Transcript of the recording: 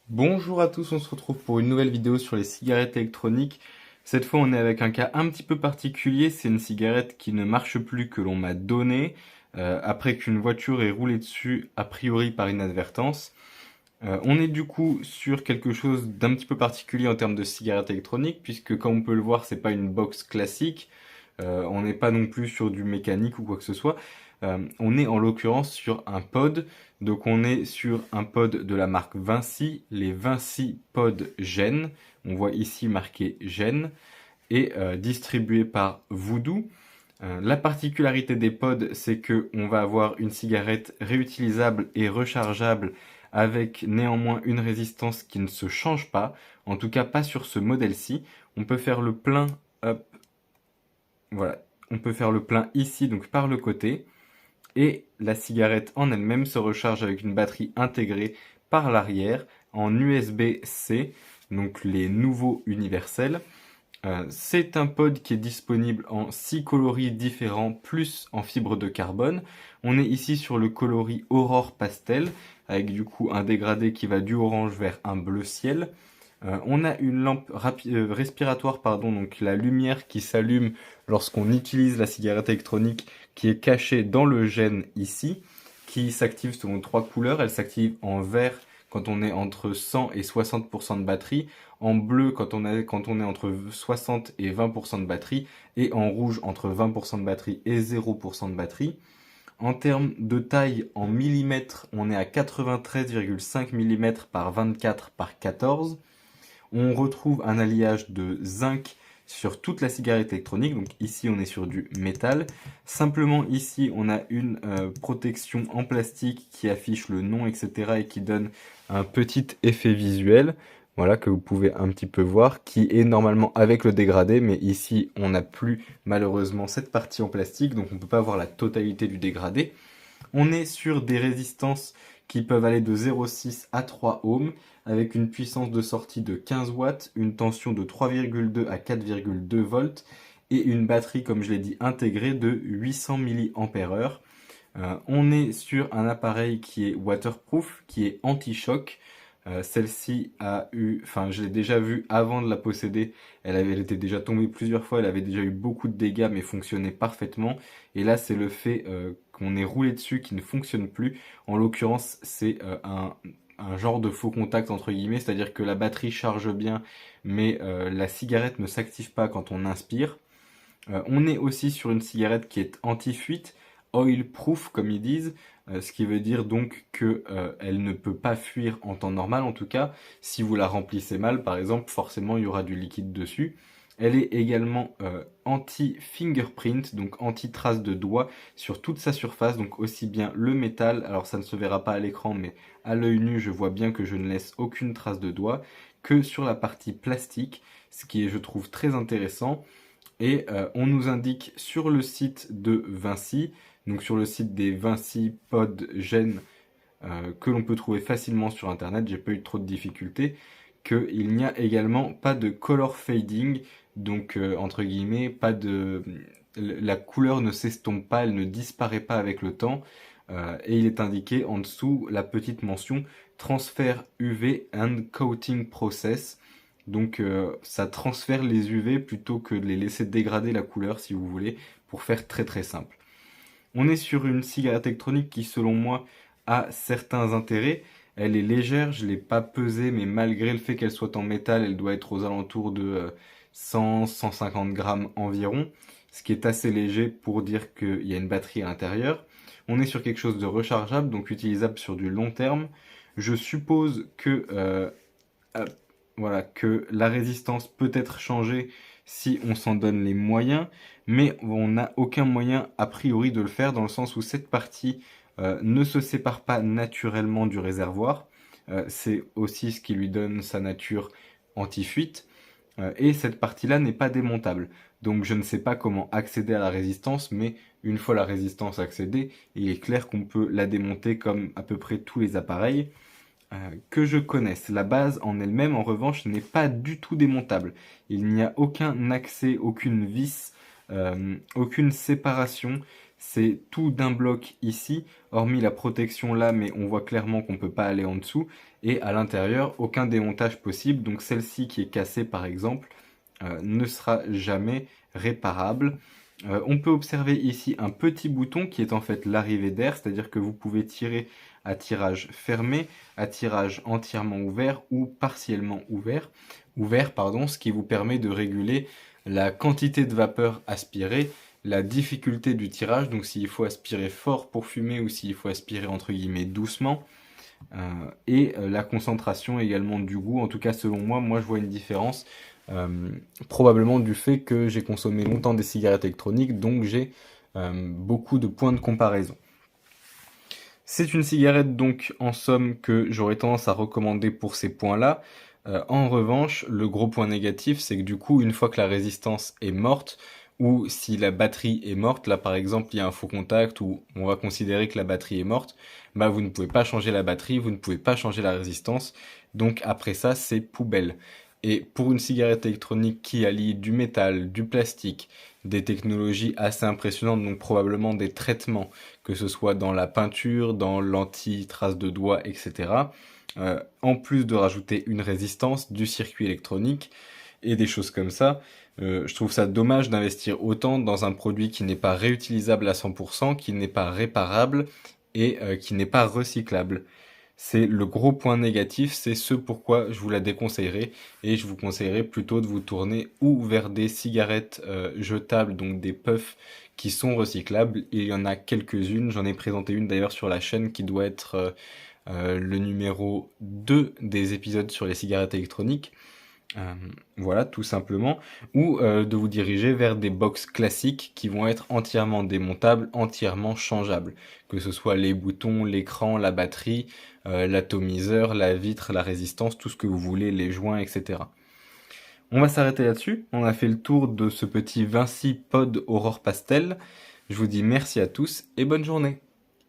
Bonjour à tous, on se retrouve pour une nouvelle vidéo sur les cigarettes électroniques. Cette fois, on est avec un cas un petit peu particulier. C'est une cigarette qui ne marche plus que l'on m'a donnée après qu'une voiture ait roulé dessus, a priori par inadvertance. On est du coup sur quelque chose d'un petit peu particulier en termes de cigarette électronique, puisque comme on peut le voir, c'est pas une box classique. On n'est pas non plus sur du mécanique ou quoi que ce soit. On est en l'occurrence sur un pod. Donc on est sur un pod de la marque Vinci, les Vinci Pod Gen. On voit ici marqué Gen et distribué par Voodoo. La particularité des pods, c'est que on va avoir une cigarette réutilisable et rechargeable avec néanmoins une résistance qui ne se change pas, en tout cas pas sur ce modèle-ci. On peut faire le plein, hop, voilà, on peut faire le plein ici, donc par le côté, et la cigarette en elle-même se recharge avec une batterie intégrée par l'arrière en USB-C, donc les nouveaux universels. C'est un pod qui est disponible en 6 coloris différents plus en fibre de carbone. On est ici sur le coloris Aurore Pastel avec du coup un dégradé qui va du orange vers un bleu ciel. On a une lampe respiratoire, pardon, donc la lumière qui s'allume lorsqu'on utilise la cigarette électronique qui est cachée dans le gène ici, qui s'active selon trois couleurs. Elle s'active en vert quand on est entre 100 et 60% de batterie, en bleu quand on est entre 60 et 20% de batterie, et en rouge entre 20% de batterie et 0% de batterie. En termes de taille en millimètres, on est à 93,5 mm par 24 par 14. On retrouve un alliage de zinc sur toute la cigarette électronique, donc ici on est sur du métal. Simplement ici on a une protection en plastique qui affiche le nom, etc. et qui donne un petit effet visuel, voilà, que vous pouvez un petit peu voir, qui est normalement avec le dégradé, mais ici on n'a plus malheureusement cette partie en plastique, donc on ne peut pas voir la totalité du dégradé. On est sur des résistances qui peuvent aller de 0,6 à 3 ohms avec une puissance de sortie de 15 watts, une tension de 3,2 à 4,2 volts et une batterie, comme je l'ai dit, intégrée de 800 mAh. On est sur un appareil qui est waterproof, qui est anti-choc. Celle-ci a eu, enfin je l'ai déjà vue avant de la posséder, elle était déjà tombée plusieurs fois, elle avait déjà eu beaucoup de dégâts mais fonctionnait parfaitement. Et là c'est le fait qu'on ait roulé dessus qui ne fonctionne plus. En l'occurrence c'est un genre de faux contact entre guillemets, c'est-à-dire que la batterie charge bien mais la cigarette ne s'active pas quand on inspire. On est aussi sur une cigarette qui est anti-fuite, oil-proof comme ils disent, ce qui veut dire donc que elle ne peut pas fuir en temps normal en tout cas. Si vous la remplissez mal par exemple, forcément il y aura du liquide dessus. Elle est également anti-fingerprint, donc anti-trace de doigts sur toute sa surface, donc aussi bien le métal, alors ça ne se verra pas à l'écran, mais à l'œil nu je vois bien que je ne laisse aucune trace de doigt, que sur la partie plastique, ce qui est je trouve très intéressant. Et on nous indique sur le site de Vinci, donc sur le site des Vinci Pod Gen, que l'on peut trouver facilement sur internet, j'ai pas eu trop de difficultés, qu'il n'y a également pas de color fading, donc entre guillemets, pas de la couleur ne s'estompe pas, elle ne disparaît pas avec le temps, et il est indiqué en dessous la petite mention transfert UV and coating process. Donc ça transfère les UV plutôt que de les laisser dégrader la couleur si vous voulez, pour faire très très simple. On est sur une cigarette électronique qui selon moi a certains intérêts. Elle est légère, je ne l'ai pas pesée, mais malgré le fait qu'elle soit en métal, elle doit être aux alentours de 100-150 grammes environ, ce qui est assez léger pour dire qu'il y a une batterie à l'intérieur. On est sur quelque chose de rechargeable, donc utilisable sur du long terme. Je suppose que voilà, que la résistance peut être changée si on s'en donne les moyens, mais on n'a aucun moyen a priori de le faire dans le sens où cette partie ne se sépare pas naturellement du réservoir. C'est aussi ce qui lui donne sa nature anti-fuite. Et cette partie-là n'est pas démontable. Donc je ne sais pas comment accéder à la résistance, mais une fois la résistance accédée, il est clair qu'on peut la démonter comme à peu près tous les appareils que je connaisse. La base en elle-même, en revanche, n'est pas du tout démontable. Il n'y a aucun accès, aucune vis, aucune séparation. c'est tout d'un bloc ici, hormis la protection là, mais on voit clairement qu'on ne peut pas aller en dessous. Et à l'intérieur, aucun démontage possible. Donc celle-ci qui est cassée par exemple, ne sera jamais réparable. On peut observer ici un petit bouton qui est en fait l'arrivée d'air, c'est-à-dire que vous pouvez tirer à tirage fermé, à tirage entièrement ouvert ou partiellement ouvert, pardon, ce qui vous permet de réguler la quantité de vapeur aspirée, la difficulté du tirage, donc s'il faut aspirer fort pour fumer ou s'il faut aspirer entre guillemets doucement, et la concentration également du goût. En tout cas, selon moi je vois une différence, probablement du fait que j'ai consommé longtemps des cigarettes électroniques, donc j'ai beaucoup de points de comparaison. C'est une cigarette donc en somme que j'aurais tendance à recommander pour ces points-là. En revanche, le gros point négatif, c'est que du coup, une fois que la résistance est morte, ou si la batterie est morte, là par exemple il y a un faux contact où on va considérer que la batterie est morte, bah vous ne pouvez pas changer la batterie, vous ne pouvez pas changer la résistance, donc après ça c'est poubelle. Et pour une cigarette électronique qui allie du métal, du plastique, des technologies assez impressionnantes, donc probablement des traitements, que ce soit dans la peinture, dans l'anti-trace de doigts, etc. En plus de rajouter une résistance, du circuit électronique et des choses comme ça, je trouve ça dommage d'investir autant dans un produit qui n'est pas réutilisable à 100%, qui n'est pas réparable et qui n'est pas recyclable. C'est le gros point négatif, c'est ce pourquoi je vous la déconseillerais et je vous conseillerais plutôt de vous tourner ou vers des cigarettes jetables, donc des puffs qui sont recyclables. Il y en a quelques-unes, j'en ai présenté une d'ailleurs sur la chaîne qui doit être le numéro 2 des épisodes sur les cigarettes électroniques. Voilà, tout simplement. Ou de vous diriger vers des box classiques qui vont être entièrement démontables, entièrement changeables. Que ce soit les boutons, l'écran, la batterie, l'atomiseur, la vitre, la résistance, tout ce que vous voulez, les joints, etc. On va s'arrêter là-dessus. On a fait le tour de ce petit Vinci Pod Aurore Pastel. Je vous dis merci à tous et bonne journée.